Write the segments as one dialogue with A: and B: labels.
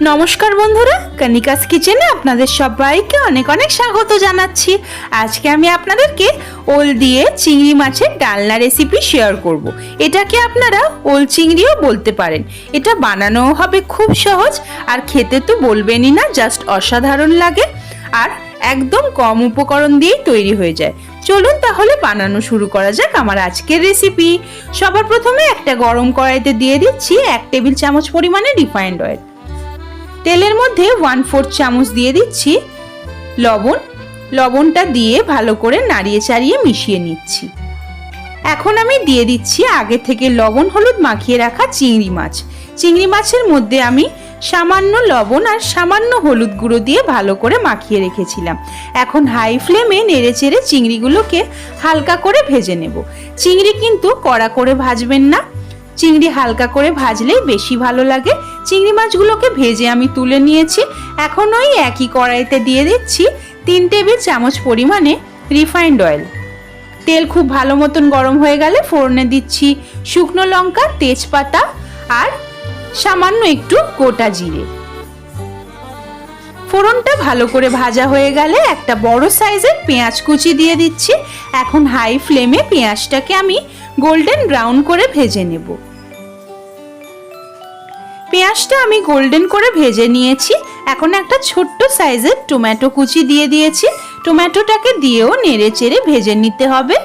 A: নমস্কার বন্ধুরা, কনিকাস কিচেনে আপনাদের সবাইকে অনেক অনেক স্বাগত জানাচ্ছি। আজকে আমি আপনাদেরকে ওল দিয়ে চিংড়ি মাছের ডালনা রেসিপি শেয়ার করব। এটাকে আপনারা ওল চিংড়িও বলতে পারেন। এটা বানানো হবে খুব সহজ, আর খেতে তো বলবেনই না, জাস্ট অসাধারণ লাগে, আর একদম কম উপকরণ দিয়েই তৈরি হয়ে যায়। চলুন তাহলে বানানো শুরু করা যাক আমার আজকের রেসিপি। সবার প্রথমে একটা গরম কড়াইতে দিয়ে দিচ্ছি 1 টেবিল চামচ পরিমাণে রিফাইন্ড অয়েল। তেলের মধ্যে 1/4 চামচ দিয়ে দিচ্ছি লবণ। লবণটা দিয়ে ভালো করে নাড়িয়ে চাড়িয়ে মিশিয়ে নিচ্ছি। এখন আমি দিয়ে দিচ্ছি আগে থেকে লবণ হলুদ মাখিয়ে রাখা চিংড়ি মাছ। চিংড়ি মাছের মধ্যে আমি সামান্য লবণ আর সামান্য হলুদ গুঁড়ো দিয়ে ভালো করে মাখিয়ে রেখেছিলাম। এখন হাই ফ্লেমে নেড়ে চেড়ে চিংড়িগুলোকে হালকা করে ভেজে নেব। চিংড়ি কিন্তু কড়া করে ভাজবেন না, চিংড়ি হালকা করে ভাজলেই বেশি ভালো লাগে। চিংড়ি মাছগুলোকে ভেজে আমি তুলে নিয়েছি। এখন ওই একই কড়াইতে দিয়ে দিচ্ছি 3 টেবিল চামচ পরিমাণে রিফাইন্ড অয়েল। তেল খুব ভালো মতন গরম হয়ে গেলে ফোড়নে দিচ্ছি শুকনো লঙ্কা, তেজপাতা আর সামান্য একটু গোটা জিরে। ফোড়নটা ভালো করে ভাজা হয়ে গেলে একটা বড় সাইজের পেঁয়াজ কুচি দিয়ে দিচ্ছি। এখন হাই ফ্লেমে পেঁয়াজটাকে আমি গোল্ডেন ব্রাউন করে ভেজে নেব। পেঁয়াজটা আমি গোল্ডেন করে ভেজে নিয়েছি। এখন একটা ছোট্ট সাইজের টমেটো কুচি দিয়ে দিয়েছি। টমেটোটাকে দিয়েও নেড়ে চেড়ে ভেজে নিতে হবে।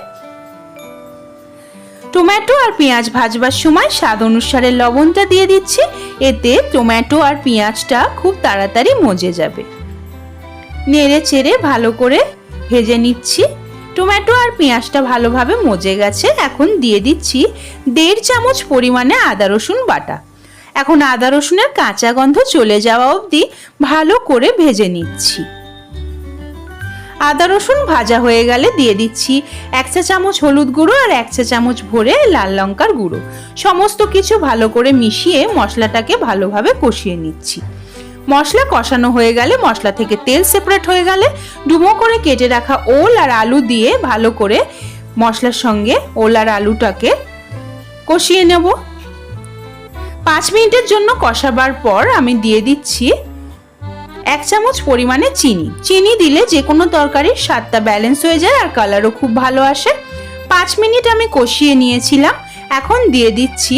A: টমেটো আর পেঁয়াজ ভাজবার সময় স্বাদ অনুসারে লবণটা দিয়ে দিচ্ছি। এতে টমেটো আর পেঁয়াজটা খুব তাড়াতাড়ি মজে যাবে। নেড়ে চেড়ে ভালো করে ভেজে নিচ্ছি। টমেটো আর পেঁয়াজটা ভালোভাবে মজে গেছে। এখন দিয়ে দিচ্ছি 1.5 চামচ পরিমাণে আদা রসুন বাটা। এখন আদা রসুনের কাঁচা গন্ধ চলে যাওয়া অবধি ভালো করে ভেজে নিচ্ছি। আদা রসুন ভাজা হয়ে গেলে দিয়ে দিচ্ছি 1 চা চামচ হলুদ গুঁড়ো আর 1 চা চামচ ভরে লাল লঙ্কার গুঁড়ো। সমস্ত কিছু ভালো করে মিশিয়ে মশলাটাকে ভালোভাবে কষিয়ে নিচ্ছি। মশলা কষানো হয়ে গেলে, মশলা থেকে তেল সেপারেট হয়ে গেলে ডুমো করে কেটে রাখা ওল আর আলু দিয়ে ভালো করে মশলার সঙ্গে ওল আর আলুটাকে কষিয়ে নেব। 5 মিনিটের জন্য কষাবার পর আমি দিয়ে দিচ্ছি 1 চামচ পরিমাণে চিনি। চিনি দিলে যে কোনো তরকারির স্বাদটা ব্যালেন্স হয়ে যায় আর কালারও খুব ভালো আসে। 5 মিনিট আমি কষিয়ে নিয়েছিলাম। এখন দিয়ে দিচ্ছি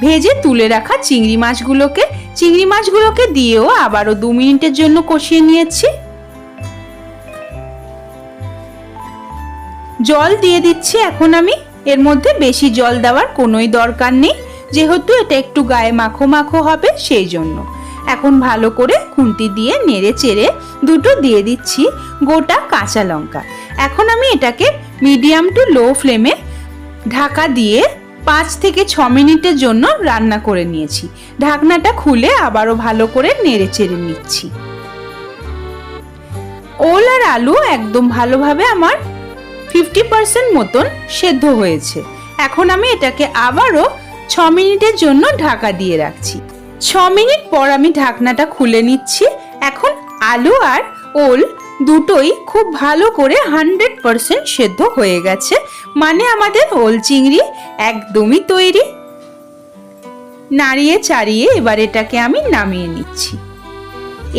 A: ভেজে তুলে রাখা চিংড়ি মাছগুলোকে। চিংড়ি মাছগুলোকে দিয়েও আবারও 2 মিনিটের জন্য কষিয়ে নিয়েছি। জল দিয়ে দিচ্ছি এখন আমি। এর মধ্যে বেশি জল দেওয়ার কোনোই দরকার নেই, যেহেতু এটা একটু গায়ে মাখো মাখো হবে সেই জন্য। এখন ভালো করে খুন্তি দিয়ে নেড়ে চেড়ে দুটো দিয়ে দিচ্ছি গোটা কাঁচা লঙ্কা। এখন আমি এটাকে মিডিয়াম টু লো ফ্লেমে ঢাকা দিয়ে 5 থেকে 6 মিনিটের জন্য রান্না করে নিয়েছি। ঢাকনাটা খুলে আবারও ভালো করে নেড়ে চেড়ে নিচ্ছি। ওল আর আলু একদম ভালোভাবে আমার 50% মতন সেদ্ধ হয়েছে। এখন আমি এটাকে আবারও 6 মিনিটের জন্য ঢাকা দিয়ে রাখছি। 6 মিনিট পর আমি ঢাকনাটা খুলে নিচ্ছি। এখন আলু আর ওল দুটোই খুব ভালো করে 100% সেদ্ধ হয়ে গেছে, মানে আমাদের ওল চিংড়ি একদমই তৈরি। নাড়িয়ে চাড়িয়ে এবার এটাকে আমি নামিয়ে নিচ্ছি।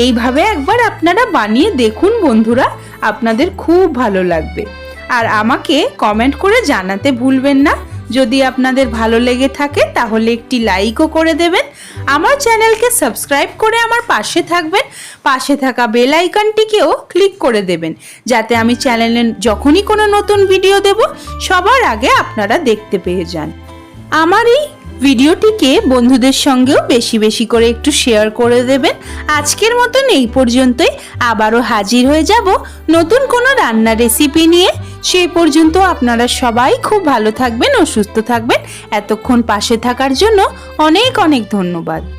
A: এইভাবে একবার আপনারা বানিয়ে দেখুন বন্ধুরা, আপনাদের খুব ভালো লাগবে। আর আমাকে কমেন্ট করে জানাতে ভুলবেন না। যদি আপনাদের ভালো লেগে থাকে তাহলে একটি লাইকও করে দেবেন। আমার চ্যানেলকে সাবস্ক্রাইব করে আমার পাশে থাকবেন। পাশে থাকা বেল আইকনটিকেও ক্লিক করে দেবেন, যাতে আমি চ্যানেলে যখনই কোনো নতুন ভিডিও দেব সবার আগে আপনারা দেখতে পেয়ে যান। আমার এই ভিডিওটিকে বন্ধুদের সঙ্গেও বেশি বেশি করে একটু শেয়ার করে দেবেন। আজকের মতন এই পর্যন্তই। আবারও হাজির হয়ে যাব নতুন কোনো রান্নার রেসিপি নিয়ে। সেই পর্যন্ত আপনারা সবাই খুব ভালো থাকবেন ও সুস্থ থাকবেন। এতক্ষণ পাশে থাকার জন্য অনেক অনেক ধন্যবাদ।